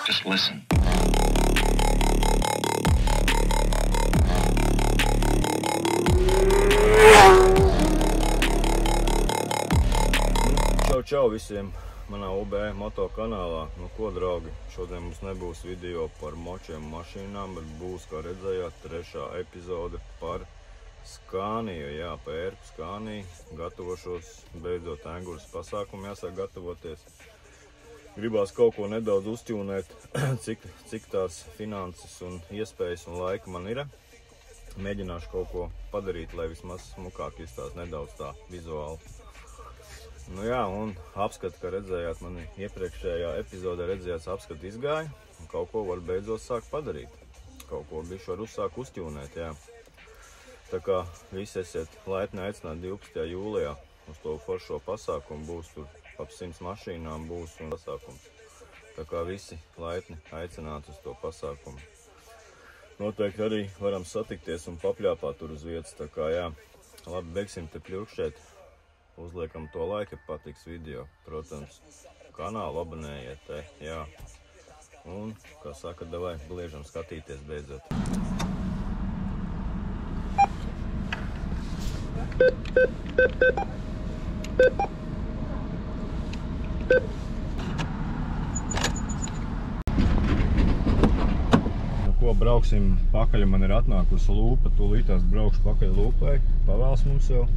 Just listen. Čau visiem manā UB moto kanālā. Nu ko, draugi, šodien mums nebūs video par močiem mašīnām, bet būs, kā redzējāt, 3. epizode par Scania. Jā, par Scania. Gatavošos beidzot Enguras pasākumu, jāsāk gatavoties. Gribās kaut ko nedaudz uztjūnēt, cik tās finanses un iespējas un laika man ir. Mēģināšu kaut ko padarīt, lai vismaz smukāk izstās nedaudz tā vizuāli. Nu jā, un apskatu, kā redzējāt, mani iepriekšējā epizodē redzējāts apskatu izgāja, un kaut ko var beidzot sākt padarīt. Kaut ko bišķi var uzsākt uztjūnēt, jā. Tā kā visi esiet laipni aicināti 12. jūlijā uz to foršo pasākumu, būs tur ap 100 mašīnām būs un pasākums. Tā kā visi laipni aicināti uz to pasākumu. Noteikti arī varam satikties un papļāpāt tur uz vietas, tā kā jā. Labi, beigsim te pļurkšēt. Uzliekam to laiku, ja patiks video. Protams, kanālu abonējiet te, jā. Un, kā saka, davai, bliežam skatīties beidzot. Nu ko, brauksim pakaļ, man ir atnākusi lūpa, tūlītās braukšu pakaļ lūpai, pavēls mums jau.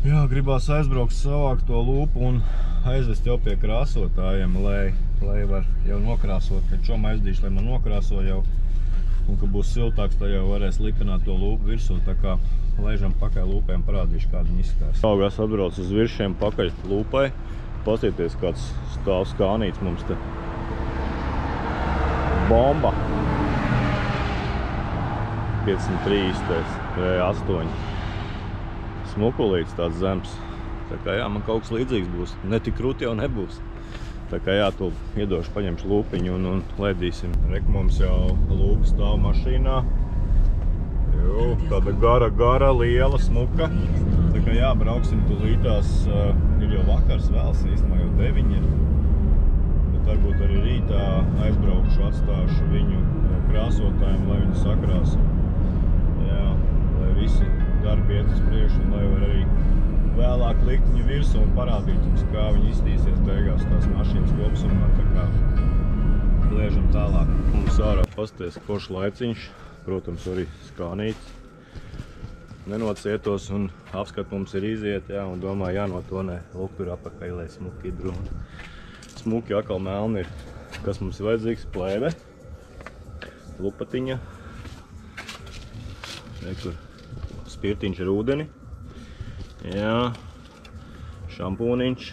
Jā, gribās aizbraukt, savākt to lūpu un aizvest jau pie krāsotājiem, lai var jau nokrāsot, kad čom aizdīšu, lai man nokrāso jau. Un, kad būs siltāks, tad jau varēs likanāt to lūpu virsū, tā kā laižam pakaļ lūpēm, parādīšu, kāda viņi izskās. Augās atbrauc uz viršiem pakaļ lūpai. Pastīties, kāds stāv Scanīts mums te. Bomba! 530 V8. Smukulīts tāds zems. Tā kā jā, man kaut kas līdzīgs būs. Ne tik krūti jau nebūs. Tā kā jā, to iedošu, paņemšu lūpiņu un ledīsim. Rek, mums jau lūpa stāv mašīnā. Jū, tāda gara, liela, smuka. Tā kā jā, brauksim tūlītās. Ir jau vakars vēls, īstenībā jau 9 ir. Bet varbūt arī rītā aizbraukšu, atstāšu viņu krāsotājiem, lai viņu sakrāsa. Jā, lai visi darbi iet uz priekšu un lai var arī vēlāk likt viņu virsū un parādīt jums, kā viņi iztīsies beigās tās mašīnas kopsumā, tā kā bliežam tālāk. Mums ārā pasties košs laiciņš, protams arī Scanīts. Nenocietos un apskat mums ir iziet, jā, un domā jānotonē lūk tur apakaļ, lai smuki ir drūni. Smuki akal melni ir, kas mums ir vajadzīgs, plēve, lupatiņa, rekur. Spirtiņš ar ūdeni, jā, šampūniņš,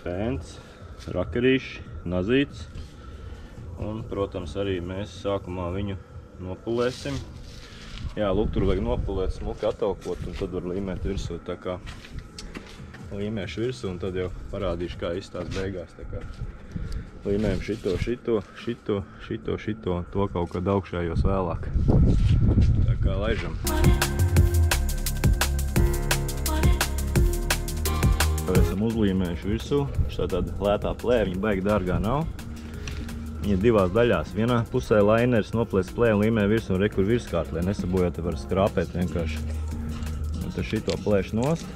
pēns, rakarīši, nazīts un, protams, arī mēs sākumā viņu nopulēsim. Jā, lūk, tur vajag nopulēt, smuki atalkot un tad var līmēt virsū, tā kā līmēšu virsū un tad jau parādīšu, kā izstās beigās, tā kā līmējam šito, to kaut kad augšējos vēlāk. Tā kā laižam. Esam uzlīmējuši virsū. Šitā tāda lētā plēja, viņa baigi dārgā nav. Viņa ir divās daļās. Vienā pusē laineris noplēs plēju un līmē virsū un rekur virskārt, lai nesabojot, var skrāpēt vienkārši. Un tad šito plēšu nost.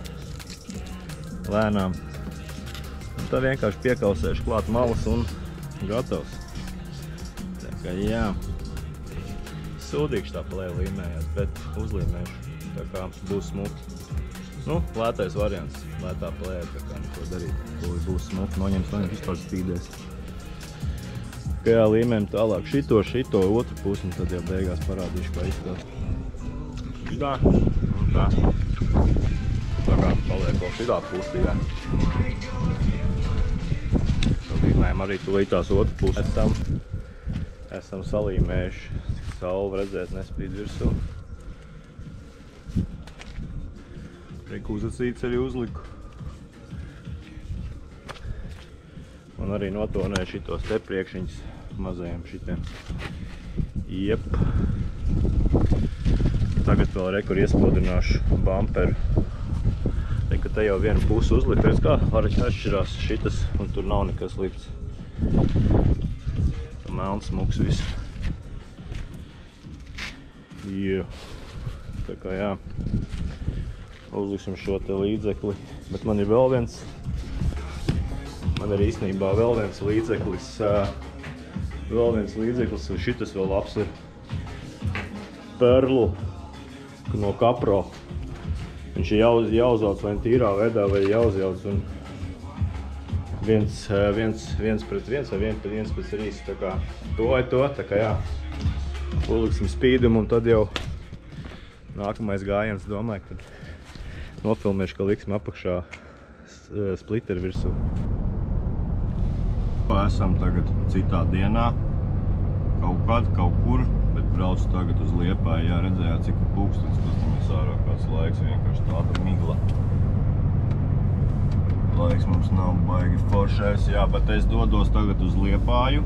Lēnām. Un tad vienkārši piekausēšu klāt malas un gatavs. Tā kā jā. Sūdīgs tā plēja līmējās, bet uzlīmēšu, tā kā būs smuki. Nu, lētais variants, lētā plēja, tā kā neko darīt. To būs smuki, noņems, vispār spīdēs. Kā jā, līmējam tālāk šito, otru pusi, un tad jau beigās parādīšu, kā izskatās. Šitā un tā. Tā kā paliek vēl šitā pusi, jā. Līmējam arī tūlītās otru pusi. Esam salīmējuši. Saule, redzēt, nespīd virsū. Reku uzacīts arī uzliku. Un arī notonēju šitos te priekšiņus mazajiem šitiem. Jep. Tagad vēl rekur iespodrināšu bumperu. Reku te jau vienu pusi uzliku. Redz kā, arī atšķirās šitas un tur nav nekas likts. Melns smuks viss. Jā. Tā kā jā. Uzliksim šo te līdzekli. Bet man ir vēl viens. Man ir īstenībā vēl viens līdzeklis. Šitas vēl labs ir Perlu no Kapro. Viņš ir jāuzauc vai tīrā veidā, vai jāuzjauc. Un viens pret viens vai viens pēc rīsa. Tā kā to vai to, tā kā jā. Uzliksim spīdumu un tad jau nākamais gājiens, domāju, kad nofilmēšu, ka liksim apakšā spliteri virsū. Esam tagad citā dienā, kaut kur, bet braucu tagad uz Liepāju. Jā, redzējāt, cik pulkstenis, pastamies ārā kāds laiks, vienkārši tāda migla. Laiks mums nav baigi foršais, jā, bet es dodos tagad uz Liepāju.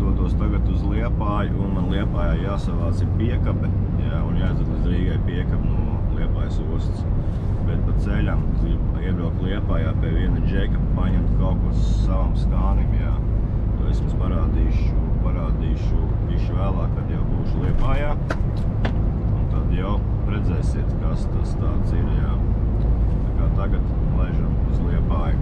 Un man Liepājā jāsavāc ir piekabe, jā, un jāizdod līdz Rīgai piekabe no Liepājas ostas. Bet pa ceļam gribu iebraukt Liepājā pie viena džeka, paņemt kaut ko savam skānim, jā. To es jums parādīšu bišķi vēlāk, kad jau būšu Liepājā. Un tad jau redzēsiet, kas tas tāds ir, jā. Tā kā tagad laižam uz Liepāju.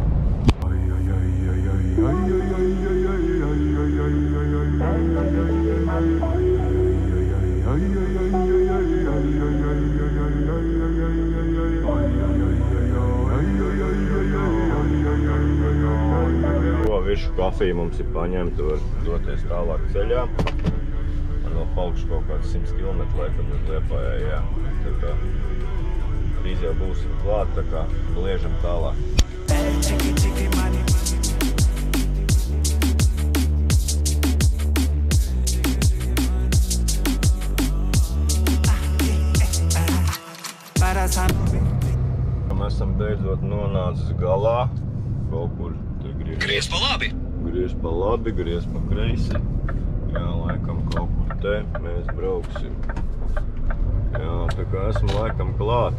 Višu kafiju mums ir paņemta, var doties tālāk ceļā. Man vēl palikšu kaut kāds 100 km laikam uz Liepājai, jā. Tā kā drīz jau būsim klāt, tā kā bliežam tālāk. Mēs esam beidzot nonācis galā, kaut kur te Griez pa labi! Griez pa labi, griez pa kreisi. Jā, laikam kaut kur te mēs brauksim. Jā, tā kā esam laikam klāt.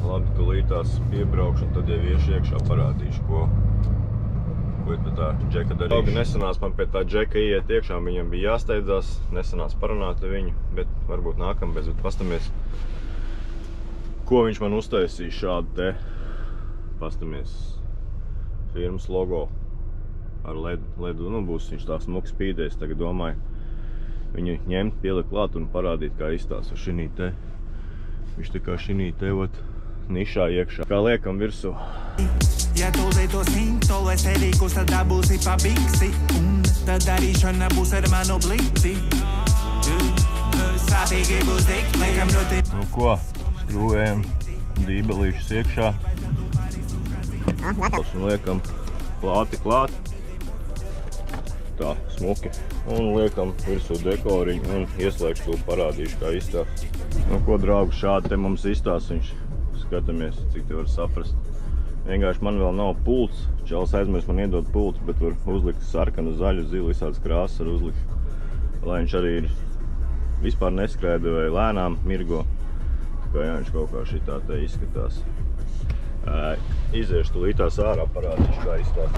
Labi, tūlītās piebraukšu un tad jau iešu iekšā parādīšu, ko ir pie tā džeka darīšu. Nesanās man pie tā džeka iet iekšā, viņam bija jāsteidzās, nesanās parunāt ar viņu, bet varbūt nākamreiz, bet pastamies, ko viņš man uztaisīja šādu te, pastamies, firmas logo ar ledu, nu būs viņš tā smuks spīdējis, tagad domāju viņu ņemt, pielikt klāt un parādīt, kā izstāsta šinī te. Viņš tā kā šinī te, ot, nišā iekšā. Kā liekam virsū. Ja tu lieto simtolu, es erīkus, tad dabūsi pa biksi. Un tad darīšana būs ar manu blici. Sātīgi būs dik, liekam ļoti. Nu ko, skrūvējam dībelīšus iekšā. Un liekam plāti klāt. Tā, smuki. Un liekam virsū dekoriņu un ieslēgšu to parādīšu, kā izstāst. Nu ko, draugi, šādi te mums izstāst viņš. Skatāmies, cik te var saprast. Vienkārši man vēl nav pults. Čels aizmirst man iedot pults, bet var uzlikt sarkanu, zaļu, zilu, visādas krāsas var uzlikt. Lai viņš arī ir vispār neskrēda vai lēnām mirgo. Tā kā jā, viņš kaut kā šitā te izskatās. Iziešu tūlītās ārā, parādīšu, kā izstāst.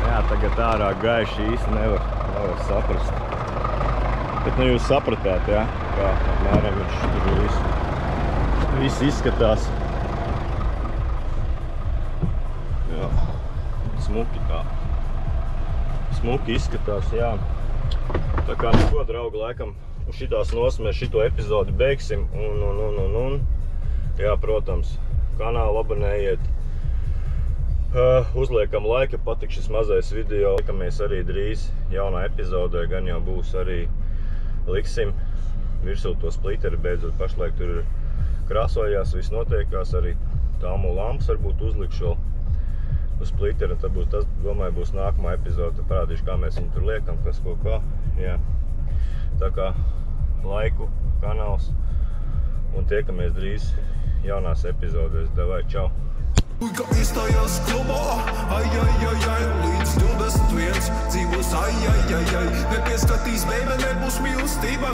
Jā, tagad ārā gaiši īsti nevar saprast. Bet nu jūs sapratāt, jā, kā apmēram viņš tur viss izskatās. Jā, smuki tā. Smuki izskatās, jā. Tā kā neko, draugi, laikam, šitās mēs šito epizodi beigsim un. Jā, protams, kanālu abonējiet. Uzliekam laiku, patik šis mazais video. Liekamies arī drīz jaunā epizodē, gan jau būs arī liksim virsū to spliteri, beidzot pašlaik tur ir krāsojās, viss notiekās, arī tāmu lampas varbūt uzlikšu uz spliteri, tad būs tas, domāju, būs nākamā epizode, tad parādīšu, kā mēs viņu tur liekam, kas ko kā, jā. Tā kā laiku, kanāls, un tiekamies drīz jaunās epizodēs. Davai, čau! Puika izstājās klubā, līdz 21 dzīvos, nepieskatīs, beibe, nebūs mīlestība.